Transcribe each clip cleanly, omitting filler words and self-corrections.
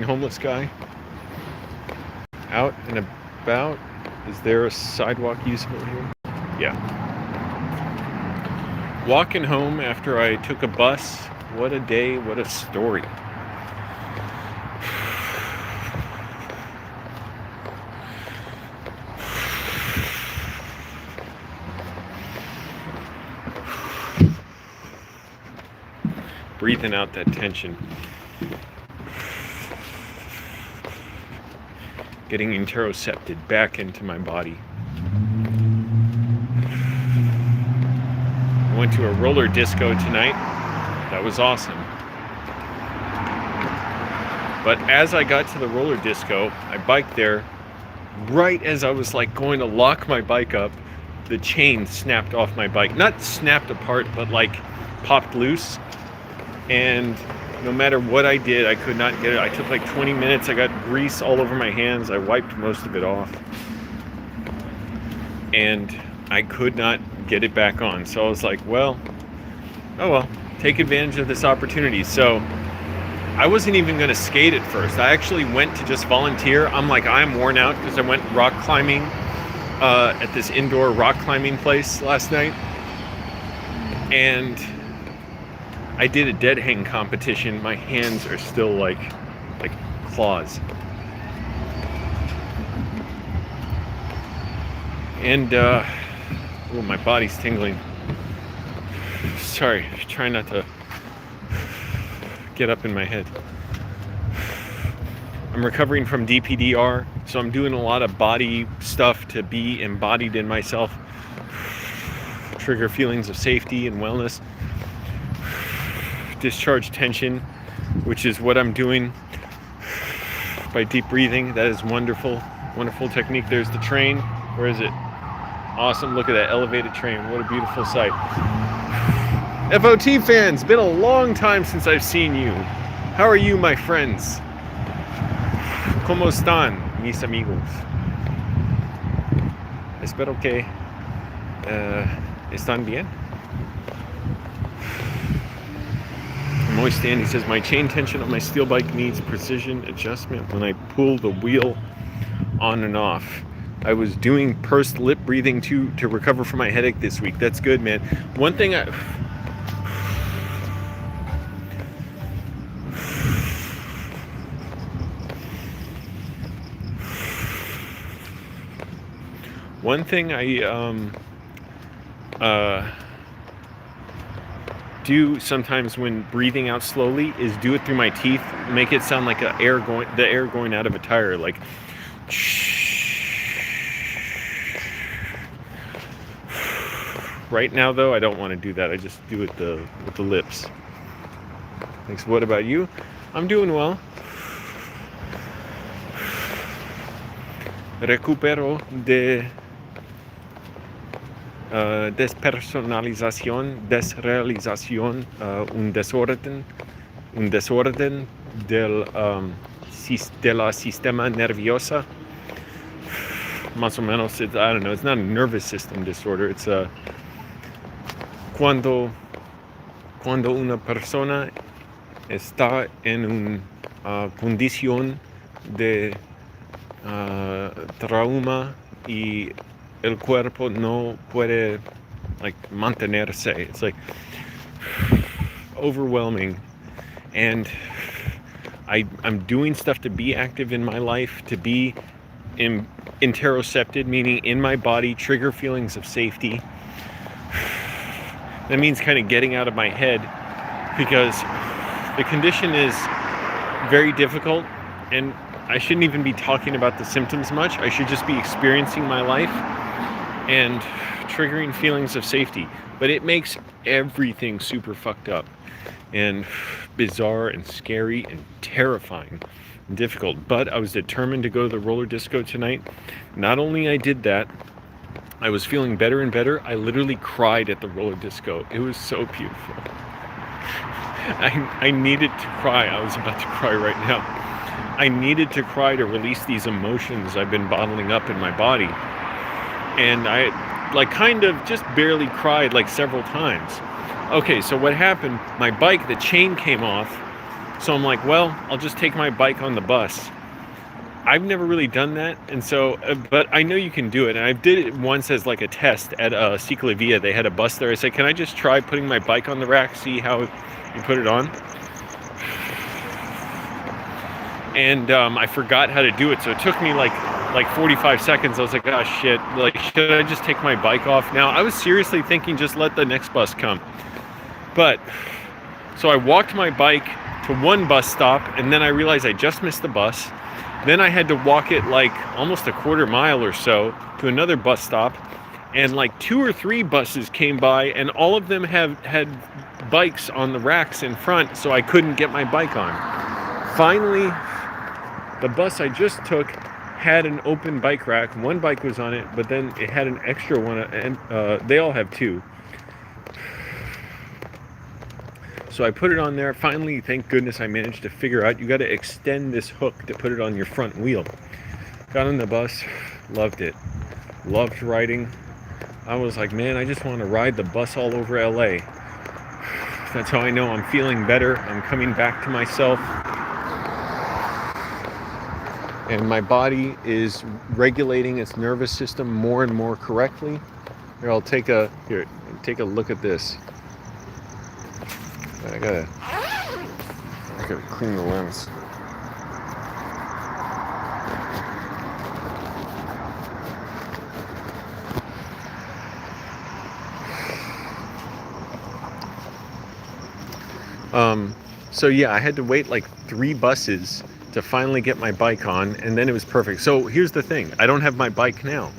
Homeless guy out and about. Is there a sidewalk usable here? Yeah. Walking home after I took a bus. What a day, what a story. Breathing out that tension. Getting interocepted back into my body. I went to a roller disco tonight. That was awesome. But as I got to the roller disco, I biked there. Right as I was like going to lock my bike up, the chain snapped off my bike. Not snapped apart, but like popped loose. And no matter what I did, I could not get it. I took like 20 minutes. I got grease all over my hands. I wiped most of it off. And I could not get it back on. So I was like, well, oh well, take advantage of this opportunity. So I wasn't even going to skate at first. I actually went to just volunteer. I'm worn out because I went rock climbing at this indoor rock climbing place last night. And I did a dead hang competition. My hands are still like claws. And my body's tingling. Sorry, trying not to get up in my head. I'm recovering from DPDR, so I'm doing a lot of body stuff to be embodied in myself. Trigger feelings of safety and wellness. Discharge tension, which is what I'm doing by deep breathing. That is wonderful, wonderful technique. There's the train. Where is it? Awesome. Look at that elevated train. What a beautiful sight. FOT fans, been a long time since I've seen you. How are you, my friends? ¿Cómo están, mis amigos? Espero que están bien. Moist Andy says, my chain tension on my steel bike needs precision adjustment when I pull the wheel on and off. I was doing pursed lip breathing to recover from my headache this week. That's good, man. One thing I do sometimes when breathing out slowly is do it through my teeth, make it sound like the air going out of a tire, like right now though I don't want to do that. I just do it with the lips. Thanks. What about you? I'm doing well. Recupero de despersonalización, desrealización, un desorden de la sistema nerviosa. Más o menos, I don't know, it's not a nervous system disorder. It's cuando una persona está en una condición de trauma y el cuerpo no puede mantenerse. It's like overwhelming, and I'm doing stuff to be active in my life, to be interocepted, meaning in my body, trigger feelings of safety. That means kind of getting out of my head, because the condition is very difficult, and I shouldn't even be talking about the symptoms much. I should just be experiencing my life and triggering feelings of safety. But it makes everything super fucked up and bizarre and scary and terrifying and difficult. But I was determined to go to the roller disco tonight. Not only I did that, I was feeling better and better. I literally cried at the roller disco. It was so beautiful. I needed to cry. I was about to cry right now. I needed to cry to release these emotions I've been bottling up in my body. And I kind of just barely cried several times. Okay, so what happened, my bike, the chain came off, So I'm like, well, I'll just take my bike on the bus. I've never really done that, and so, but I know you can do it. And I did it once as like a test at Ciclavia. They had a bus there. I said, can I just try putting my bike on the rack, see how you put it on? And I forgot how to do it, so it took me like 45 seconds. I was like, oh shit, like, should I just take my bike off now? I was seriously thinking just let the next bus come. But so I walked my bike to one bus stop, and then I realized I just missed the bus. Then I had to walk it like almost a quarter mile or so to another bus stop, and like 2 or 3 buses came by, and all of them had bikes on the racks in front, so I couldn't get my bike on. Finally, the bus I just took had an open bike rack. One bike was on it, but then it had an extra one, and they all have 2. So I put it on there. Finally, thank goodness, I managed to figure out you got to extend this hook to put it on your front wheel. Got on the bus, loved it. Loved riding. I was like, man, I just want to ride the bus all over LA. That's how I know I'm feeling better. I'm coming back to myself. And my body is regulating its nervous system more and more correctly. Here, take a look at this. I gotta clean the lens. So yeah, I had to wait like 3 buses to finally get my bike on, and then it was perfect. So here's the thing, I don't have my bike now.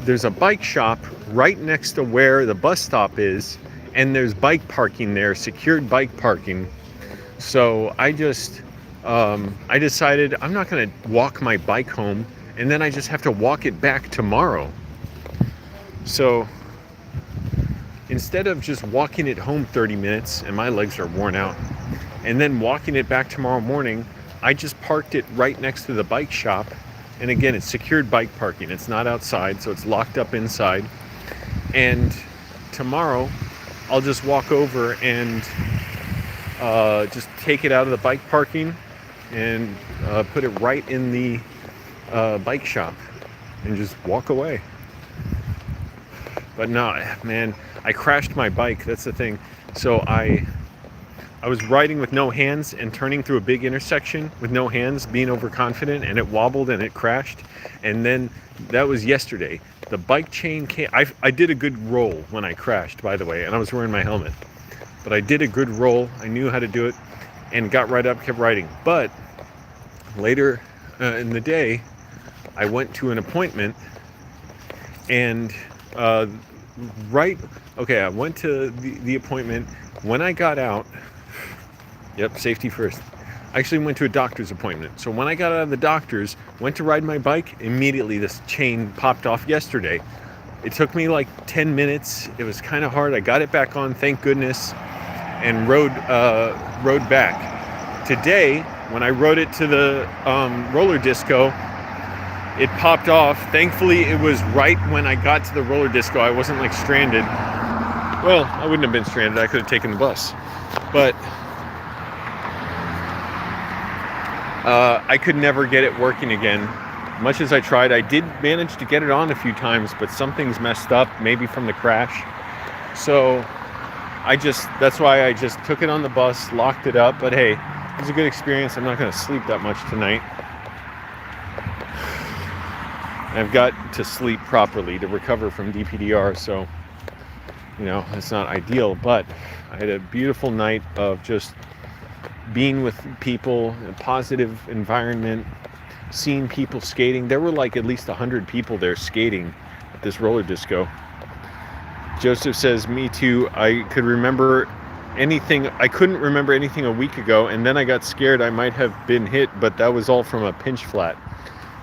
There's a bike shop right next to where the bus stop is, and there's bike parking there, secured bike parking. So I decided I'm not gonna walk my bike home, and then I just have to walk it back tomorrow. So instead of just walking it home 30 minutes, and my legs are worn out, and then walking it back tomorrow morning, I just parked it right next to the bike shop. And again, it's secured bike parking. It's not outside, so it's locked up inside. And tomorrow, I'll just walk over and just take it out of the bike parking and put it right in the bike shop and just walk away. But no, man, I crashed my bike. That's the thing. So I was riding with no hands and turning through a big intersection with no hands, being overconfident, and it wobbled and it crashed. And then that was yesterday. The bike chain came. I did a good roll when I crashed, by the way, and I was wearing my helmet. But I did a good roll. I knew how to do it and got right up, kept riding. But later in the day, I went to an appointment, and I went to the appointment. When I got out, yep, safety first. I actually went to a doctor's appointment. So when I got out of the doctor's, went to ride my bike, immediately this chain popped off yesterday. It took me like 10 minutes. It was kind of hard. I got it back on, thank goodness, and rode back. Today, when I rode it to the roller disco, it popped off. Thankfully, it was right when I got to the roller disco. I wasn't like stranded. Well, I wouldn't have been stranded. I could have taken the bus. But I could never get it working again. Much as I tried, I did manage to get it on a few times, but something's messed up, maybe from the crash. So that's why I just took it on the bus, locked it up. But hey, it was a good experience. I'm not going to sleep that much tonight. I've got to sleep properly to recover from DPDR, so, it's not ideal, but I had a beautiful night of just being with people, a positive environment, seeing people skating. There were like at least 100 people there skating at this roller disco. Joseph says, me too. I couldn't remember anything a week ago, and then I got scared I might have been hit, but that was all from a pinch flat.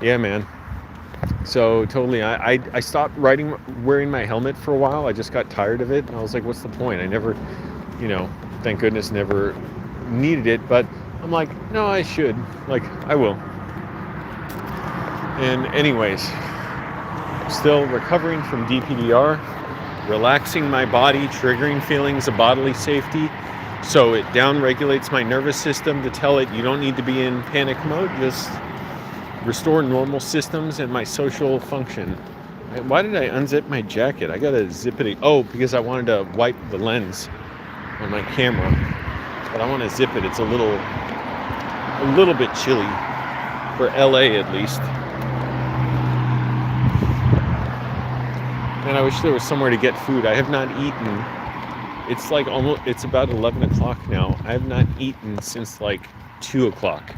Yeah, man. So totally, I stopped wearing my helmet for a while. I just got tired of it, and I was like, what's the point? I never, thank goodness, never needed it, but I'm like, no, I should. Like, I will. And anyways, still recovering from DPDR, relaxing my body, triggering feelings of bodily safety, So it down regulates my nervous system to tell it you don't need to be in panic mode, just restore normal systems and my social function. Why did I unzip my jacket? I gotta zip it. Oh, because I wanted to wipe the lens on my camera, but I want to zip it. It's a little bit chilly for LA at least. And I wish there was somewhere to get food. I have not eaten. It's about 11 o'clock now. I have not eaten since like 2 o'clock.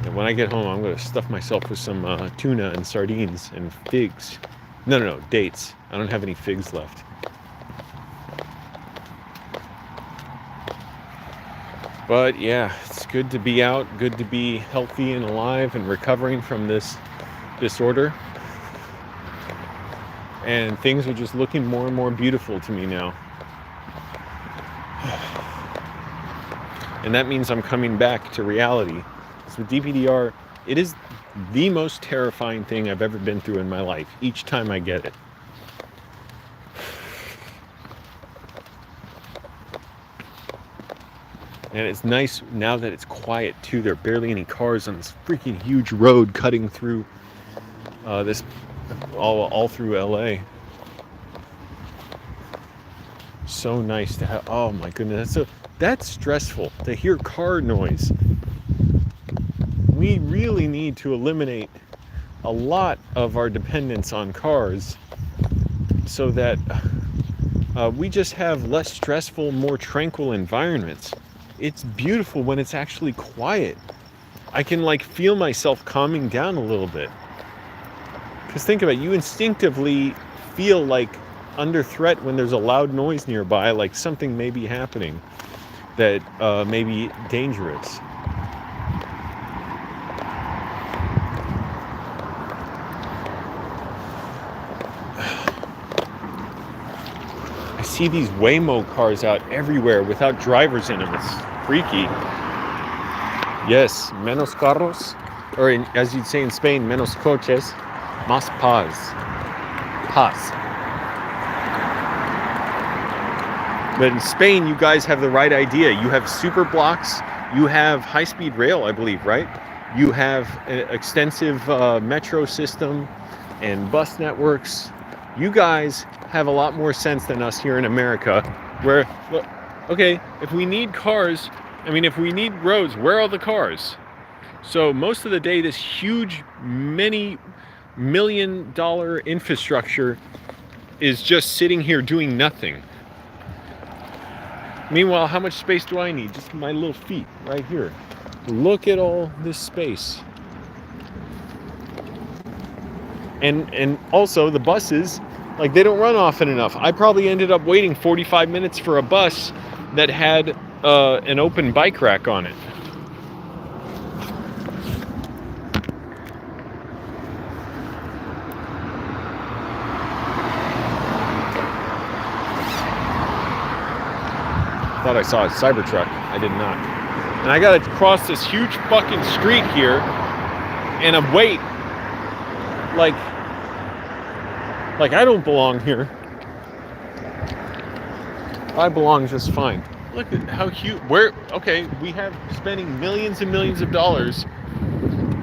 And when I get home, I'm going to stuff myself with some tuna and sardines and figs. No, dates. I don't have any figs left. But yeah, it's good to be out, good to be healthy and alive and recovering from this disorder. And things are just looking more and more beautiful to me now. And that means I'm coming back to reality. So with DPDR, it is the most terrifying thing I've ever been through in my life, each time I get it. And it's nice now that it's quiet too. There are barely any cars on this freaking huge road cutting through this all through LA. So nice to have. Oh my goodness, that's stressful to hear car noise. We really need to eliminate a lot of our dependence on cars so that we just have less stressful, more tranquil environments. It's beautiful when it's actually quiet. I can like feel myself calming down a little bit. Because think about it, you instinctively feel like under threat when there's a loud noise nearby, like something may be happening that may be dangerous. I see these Waymo cars out everywhere without drivers in them. It's freaky. Yes, menos carros, or as you'd say in Spain, menos coches, más paz. Paz. But in Spain, you guys have the right idea. You have super blocks. You have high-speed rail, I believe, right? You have an extensive metro system and bus networks. You guys have a lot more sense than us here in America, where, look, okay, if we need cars, if we need roads, where are all the cars? So most of the day, this huge, many $million infrastructure is just sitting here doing nothing. Meanwhile, how much space do I need? Just my little feet right here. Look at all this space. And also the buses, like, they don't run often enough. I probably ended up waiting 45 minutes for a bus that had an open bike rack on it. Thought I saw a Cybertruck. I did not. And I gotta cross this huge fucking street here and I wait like I don't belong here. I belong just fine. Look at how huge. We have spending millions and millions of dollars.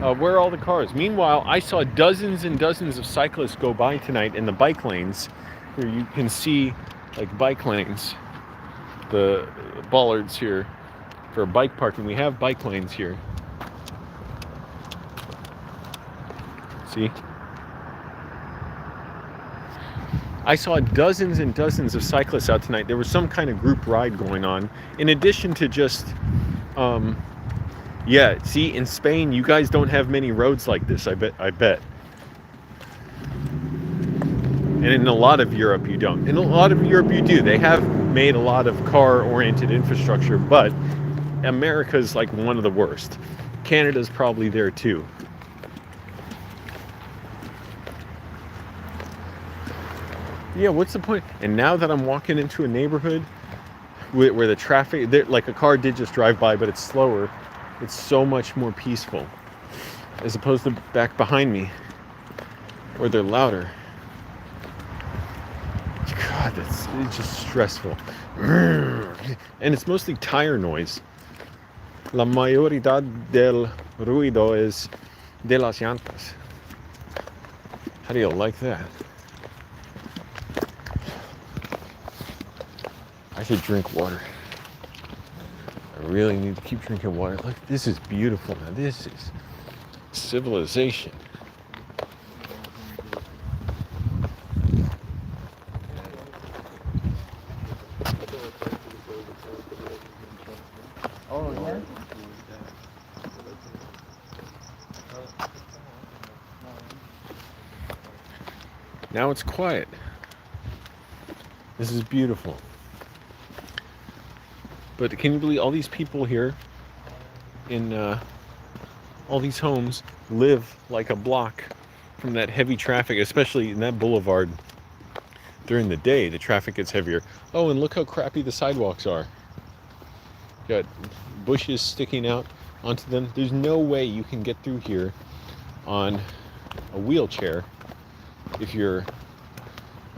Where are all the cars? Meanwhile, I saw dozens and dozens of cyclists go by tonight in the bike lanes. Here you can see like bike lanes. The bollards here for bike parking. We have bike lanes here. See? I saw dozens and dozens of cyclists out tonight. There was some kind of group ride going on. In addition to just, see, in Spain, you guys don't have many roads like this, I bet. And in a lot of Europe, you don't. In a lot of Europe, you do. They have made a lot of car-oriented infrastructure, but America's like one of the worst. Canada's probably there too. Yeah, what's the point? And now that I'm walking into a neighborhood where the traffic, like a car did just drive by, but it's slower, it's so much more peaceful as opposed to back behind me where they're louder. God, God, it's just stressful. And it's mostly tire noise. La mayoría del ruido es de las llantas. How do you like that? I should drink water. I really need to keep drinking water. Look, this is beautiful. Now this is civilization. Oh, yeah? Now it's quiet. This is beautiful. But can you believe all these people here in all these homes live like a block from that heavy traffic, especially in that boulevard. During the day, the traffic gets heavier. Oh, and look how crappy the sidewalks are. Got bushes sticking out onto them. There's no way you can get through here on a wheelchair if you're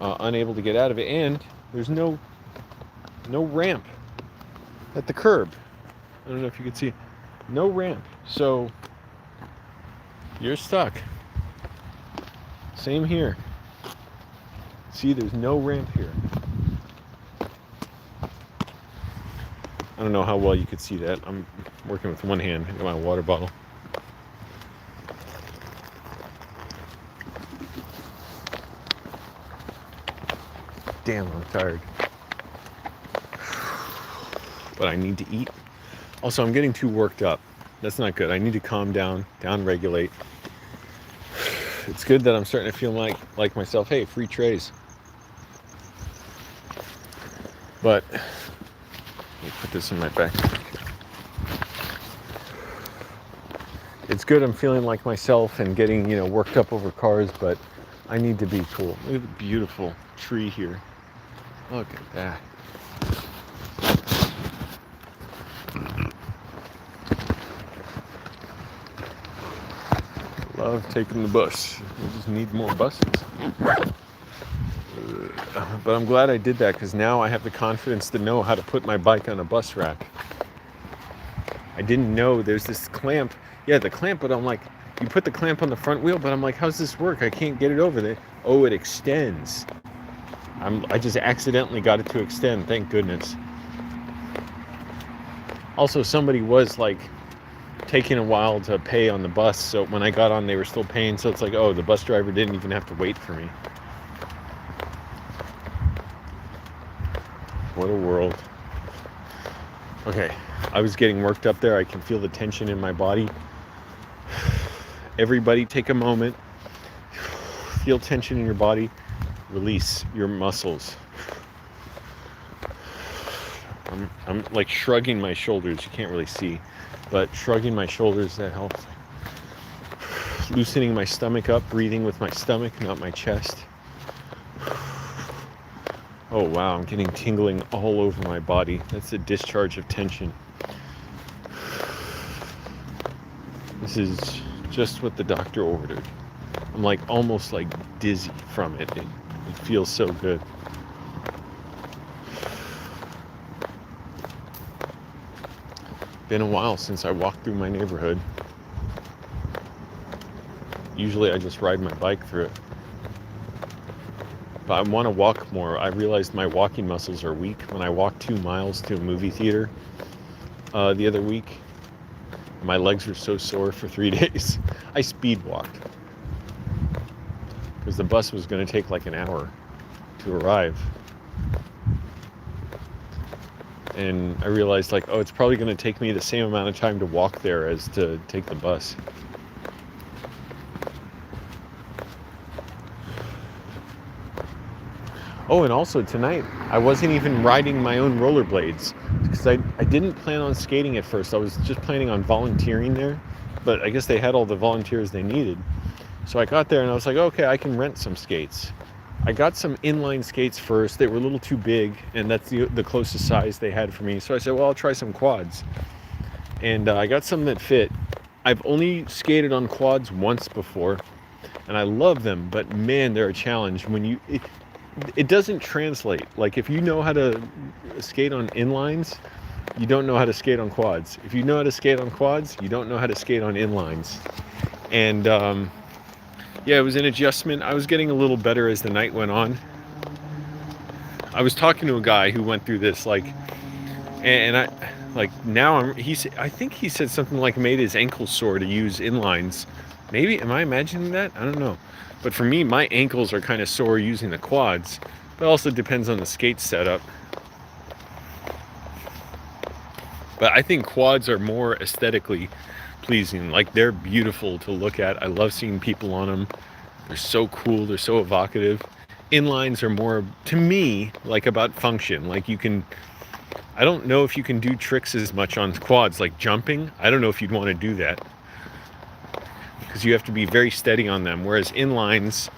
unable to get out of it. And there's no ramp at the curb. I don't know if you can see. No ramp. So you're stuck. Same here. See, there's no ramp here. I don't know how well you could see that. I'm working with one hand. I got my water bottle. Damn, I'm tired. But I need to eat. Also, I'm getting too worked up. That's not good. I need to calm down, regulate. It's good that I'm starting to feel like myself. Hey, free trays. But let me put this in my backpack. It's good I'm feeling like myself and getting, worked up over cars, but I need to be cool. Look at the beautiful tree here. Look at that. Love taking the bus. We just need more buses. But I'm glad I did that because now I have the confidence to know how to put my bike on a bus rack. I didn't know there's this clamp. Yeah, the clamp, but I'm like, you put the clamp on the front wheel, but I'm like, how's this work? I can't get it over there. Oh, it extends. I just accidentally got it to extend. Thank goodness. Also, somebody was like taking a while to pay on the bus, so when I got on, they were still paying. So it's like, oh, the bus driver didn't even have to wait for me. What a world. Okay, I was getting worked up there. I can feel the tension in my body. Everybody take a moment. Feel tension in your body. Release your muscles. I'm like shrugging my shoulders. You can't really see, but shrugging my shoulders, that helps. Loosening my stomach up, breathing with my stomach, not my chest. Oh wow, I'm getting tingling all over my body. That's a discharge of tension. This is just what the doctor ordered. I'm like almost like dizzy from it. It feels so good. Been a while since I walked through my neighborhood. Usually I just ride my bike through it. But I want to walk more. I realized my walking muscles are weak. When I walked 2 miles to a movie theater the other week, my legs were so sore for 3 days. I speed walked because the bus was going to take like an hour to arrive. And I realized like, oh, it's probably going to take me the same amount of time to walk there as to take the bus. Oh, and also tonight, I wasn't even riding my own rollerblades because I didn't plan on skating at first. I was just planning on volunteering there, but I guess they had all the volunteers they needed. So I got there and I was like, okay, I can rent some skates. I got some inline skates first. They were a little too big, and that's the closest size they had for me. So I said, well, I'll try some quads. And I got some that fit. I've only skated on quads once before, and I love them, but man, they're a challenge. it doesn't translate. Like if you know how to skate on inlines, you don't know how to skate on quads. If you know how to skate on quads, you don't know how to skate on inlines. And yeah, it was an adjustment. I was getting a little better as the night went on. I was talking to a guy who went through this, like, and I, like, now I think he said something like made his ankles sore to use inlines. Maybe, am I imagining that? I don't know. But for me, my ankles are kind of sore using the quads, but also depends on the skate setup. But I think quads are more aesthetically pleasing. Like, they're beautiful to look at. I love seeing people on them. They're so cool. They're so evocative. Inlines are more, to me, like about function. Like I don't know if you can do tricks as much on quads, like jumping. I don't know if you'd want to do that, because you have to be very steady on them. Whereas inlines,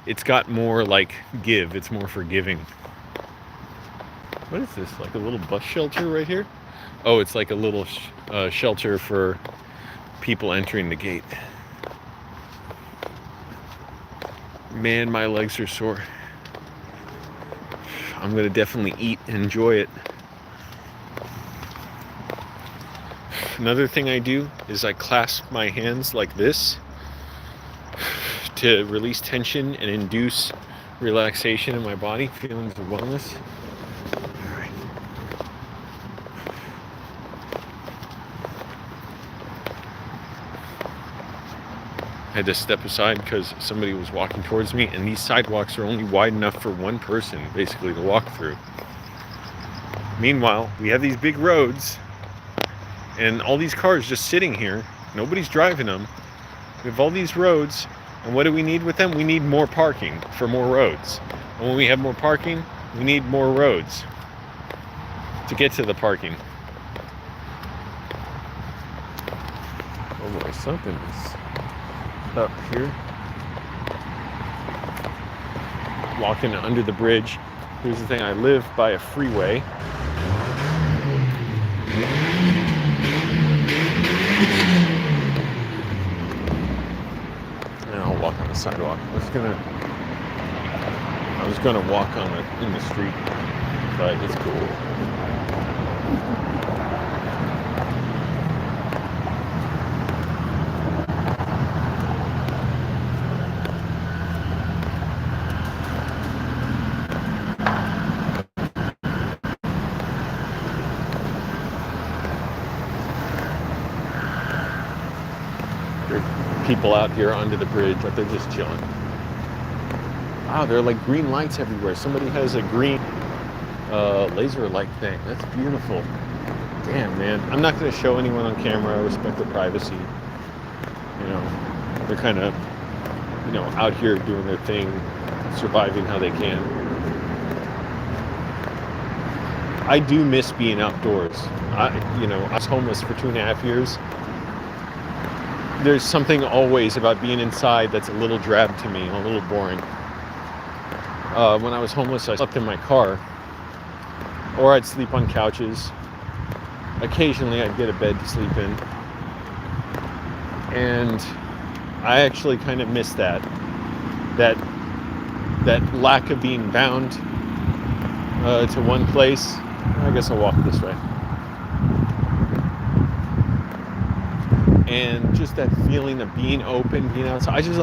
it's got more like give. It's more forgiving. What is this? Like a little bus shelter right here? Oh, it's like a little shelter for people entering the gate. Man, my legs are sore. I'm gonna definitely eat and enjoy it. Another thing I do is I clasp my hands like this to release tension and induce relaxation in my body, feelings of wellness. All right. I had to step aside because somebody was walking towards me, and these sidewalks are only wide enough for one person basically to walk through. Meanwhile, we have these big roads and all these cars just sitting here. Nobody's driving them. We have all these roads, and what do we need with them? We need more parking for more roads. And when we have more parking, we need more roads to get to the parking. Oh boy, something is up here. Walking under the bridge. Here's the thing, I live by a freeway. And I'll walk on the sidewalk. I was gonna walk in the street, but it's cool. People out here under the bridge, but they're just chilling. Wow, there are like green lights everywhere. Somebody has a green laser light thing. That's beautiful. Damn, man. I'm not going to show anyone on camera. I respect their privacy. You know, they're kind of, out here doing their thing, surviving how they can. I do miss being outdoors. I was homeless for 2.5 years. There's something always about being inside that's a little drab to me, a little boring. When I was homeless, I slept in my car, or I'd sleep on couches. Occasionally, I'd get a bed to sleep in. And I actually kind of miss that lack of being bound to one place. I guess I'll walk this way. And just that feeling of being open, being outside. I just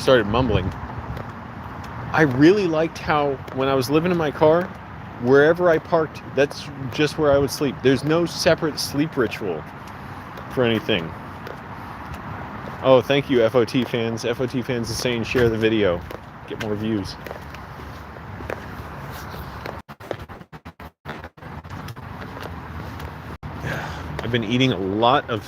started mumbling. I really liked how when I was living in my car, wherever I parked, that's just where I would sleep. There's no separate sleep ritual for anything. Oh, thank you, FOT fans. FOT fans is saying share the video. Get more views. I've been eating a lot of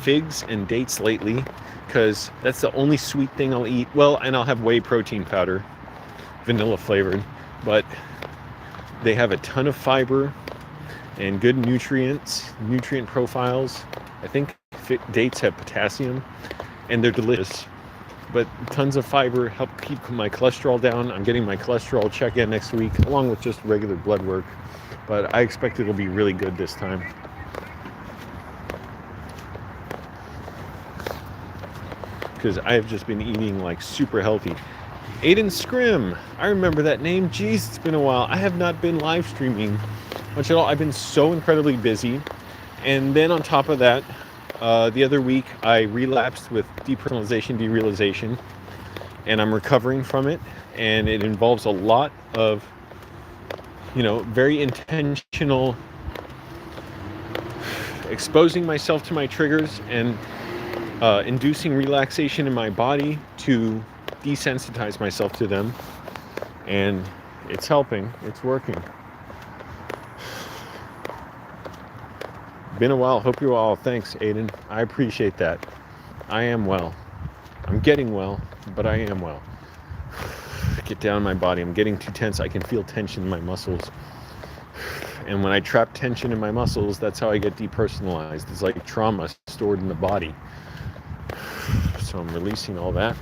figs and dates lately because that's the only sweet thing I'll eat. Well, and I'll have whey protein powder, vanilla flavored, but they have a ton of fiber and good nutrient profiles. I think dates have potassium and they're delicious, but tons of fiber help keep my cholesterol down. I'm getting my cholesterol check in next week along with just regular blood work, but I expect it'll be really good this time. Because I have just been eating like super healthy. Aiden Scrim. I remember that name. Jeez, it's been a while. I have not been live streaming much at all. I've been so incredibly busy. And then on top of that, the other week I relapsed with depersonalization, derealization, and I'm recovering from it. And it involves a lot of, very intentional exposing myself to my triggers and inducing relaxation in my body to desensitize myself to them. And it's helping. It's working. Been a while. Hope you're well. Thanks, Aiden. I appreciate that. I am well. I'm getting well, but I am well. Get down in my body. I'm getting too tense. I can feel tension in my muscles. And when I trap tension in my muscles, that's how I get depersonalized. It's like trauma stored in the body. So I'm releasing all that.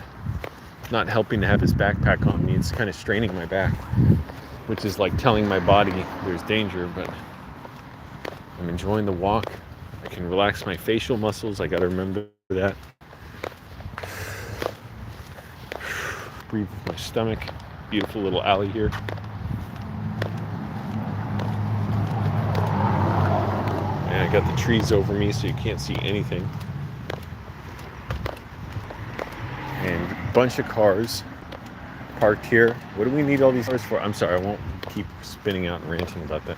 Not helping to have this backpack on me. It's kind of straining my back, which is like telling my body there's danger, but I'm enjoying the walk. I can relax my facial muscles. I got to remember that. Breathe with my stomach. Beautiful little alley here. And I got the trees over me so you can't see anything. And a bunch of cars parked here. What do we need all these cars for? I'm sorry, I won't keep spinning out and ranting about that.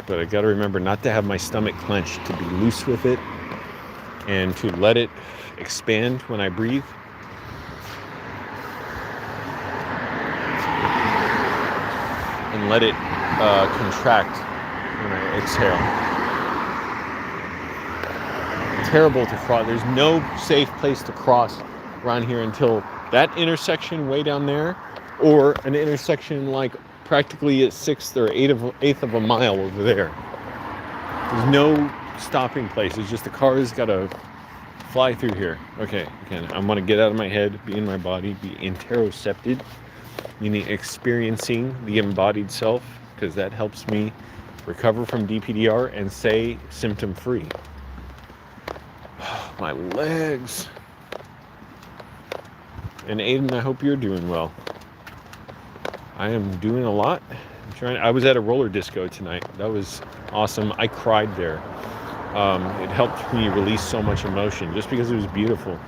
But I got to remember not to have my stomach clenched, to be loose with it and to let it expand when I breathe. And let it contract when I exhale. Terrible to cross. There's no safe place to cross around here until that intersection way down there, or an intersection like practically a sixth or eighth of a mile over there. There's no stopping place. It's just the cars gotta fly through here. Okay, again, I'm gonna get out of my head, be in my body, be interocepted, meaning experiencing the embodied self, because that helps me recover from DPDR and stay symptom free. My legs. And Aiden, I hope you're doing well. I am doing a lot. I was at a roller disco tonight. That was awesome. I cried there. It helped me release so much emotion just because it was beautiful.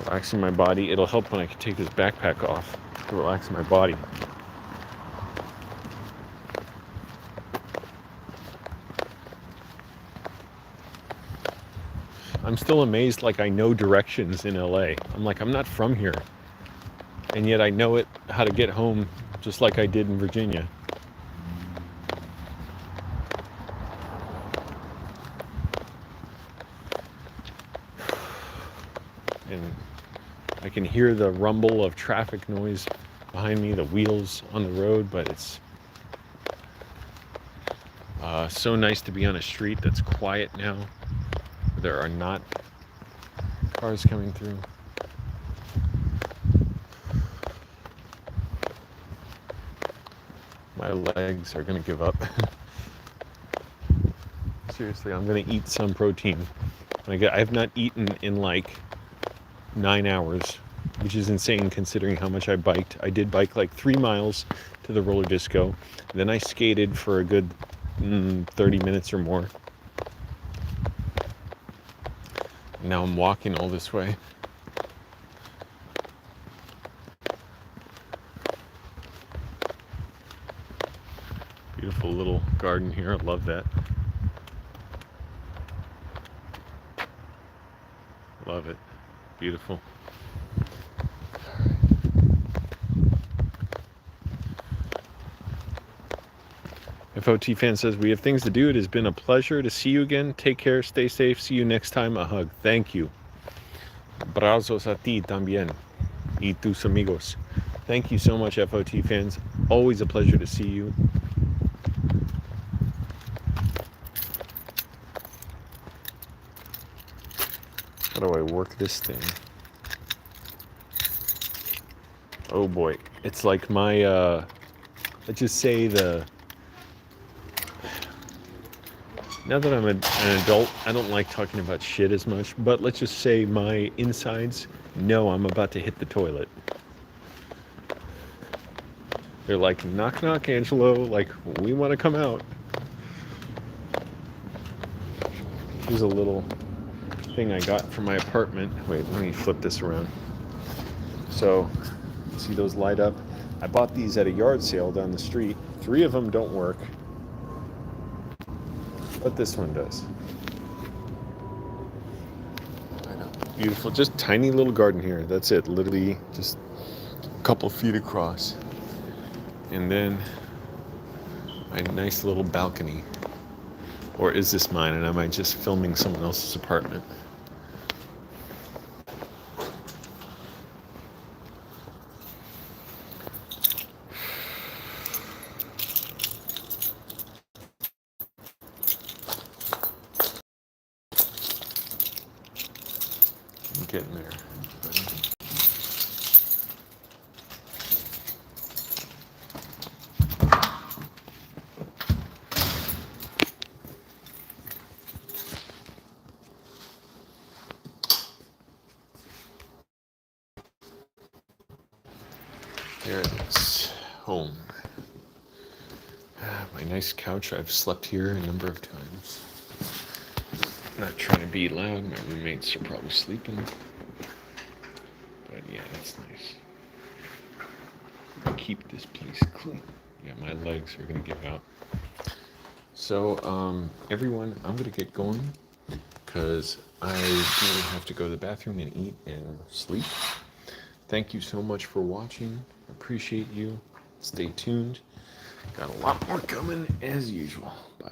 Relaxing my body. It'll help when I can take this backpack off to relax my body. I'm still amazed, like I know directions in LA. I'm not from here. And yet I know it, how to get home, just like I did in Virginia. And I can hear the rumble of traffic noise behind me, the wheels on the road, but it's so nice to be on a street that's quiet now. There are not cars coming through. My legs are going to give up. Seriously, I'm going to eat some protein. I have not eaten in like 9 hours, which is insane considering how much I biked. I did bike like 3 miles to the roller disco. Then I skated for a good 30 minutes or more. Now I'm walking all this way. Beautiful little garden here. I love that. Love it. Beautiful. FOT fan says, we have things to do. It has been a pleasure to see you again. Take care. Stay safe. See you next time. A hug. Thank you. Brazos a ti también. Y tus amigos. Thank you so much, FOT fans. Always a pleasure to see you. How do I work this thing? Oh boy. It's like my, let's just say now that I'm an adult, I don't like talking about shit as much, but let's just say my insides know I'm about to hit the toilet. They're like, knock, knock, Angelo, like, we want to come out. Here's a little thing I got from my apartment. Wait, let me flip this around. So, see those light up? I bought these at a yard sale down the street. 3 of them don't work, but this one does. I know. Beautiful, just tiny little garden here. That's it, literally just a couple feet across. And then my nice little balcony. Or is this mine and am I just filming someone else's apartment? I'm getting there. There it is, home. My nice couch. I've slept here a number of times. Not trying to be loud. My roommates are probably sleeping. But yeah, that's nice. Keep this place clean. Yeah, my legs are gonna give out. So, everyone, I'm gonna get going because I really have to go to the bathroom and eat and sleep. Thank you so much for watching. Appreciate you. Stay tuned. Got a lot more coming as usual. Bye.